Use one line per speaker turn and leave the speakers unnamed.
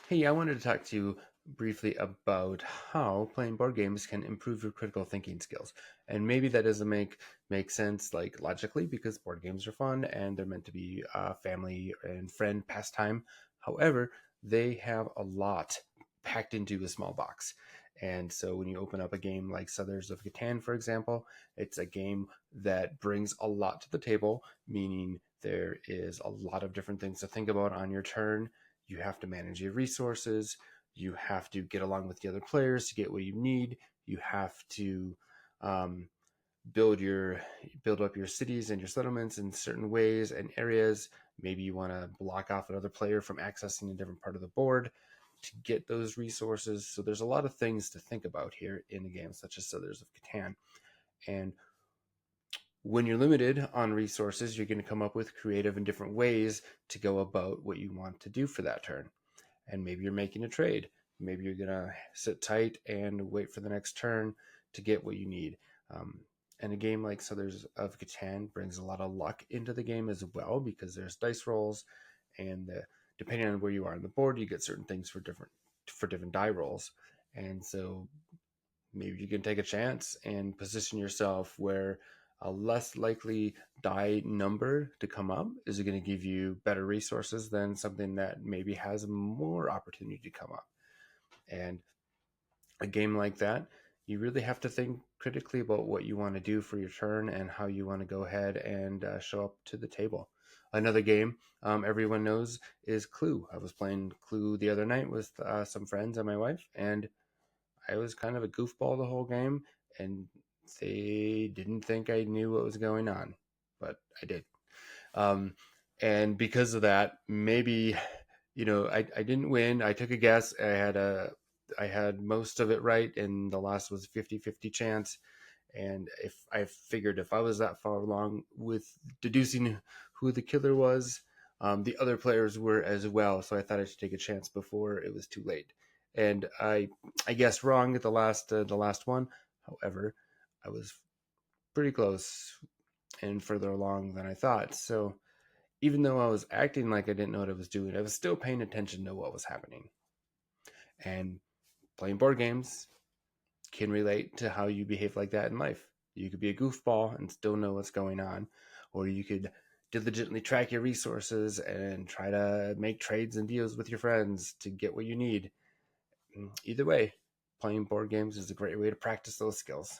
Hey, I wanted to talk to you briefly about how playing board games can improve your critical thinking skills. And maybe that doesn't make sense like logically because board games are fun and they're meant to be family and friend pastime. However, they have a lot packed into a small box. And so when you open up a game like Settlers of Catan, for example, it's a game that brings a lot to the table, meaning there is a lot of different things to think about on your turn. You have to manage your resources. You have to get along with the other players to get what you need. You have to um, build your build up your cities and your settlements in certain ways and areas. Maybe you want to block off another player from accessing a different part of the board to get those resources. So there's a lot of things to think about here in a game such as Settlers of Catan. And when you're limited on resources, you're going to come up with creative and different ways to go about what you want to do for that turn. And maybe you're making a trade. Maybe you're gonna sit tight and wait for the next turn to get what you need. Um, and a game like Settlers of Catan brings a lot of luck into the game as well because there's dice rolls, and depending on where you are on the board, you get certain things for different die rolls. And so maybe you can take a chance and position yourself where a less likely die number to come up is going to give you better resources than something that maybe has more opportunity to come up. And a game like that, you really have to think critically about what you want to do for your turn and how you want to go ahead and show up to the table. Another game everyone knows is Clue. I was playing Clue the other night with some friends and my wife, and I was kind of a goofball the whole game, and they didn't think I knew what was going on, but I did. Um, and because of that, maybe I didn't win. I took a guess. I had most of it right, and the last was 50-50 chance. And if I figured if I was that far along with deducing who the killer was, the other players were as well. So I thought I should take a chance before it was too late. And I guessed wrong at the last one. However, I was pretty close and further along than I thought. So even though I was acting like I didn't know what I was doing, I was still paying attention to what was happening. And playing board games can relate to how you behave like that in life. You could be a goofball and still know what's going on, or you could diligently track your resources and try to make trades and deals with your friends to get what you need. Either way, playing board games is a great way to practice those skills.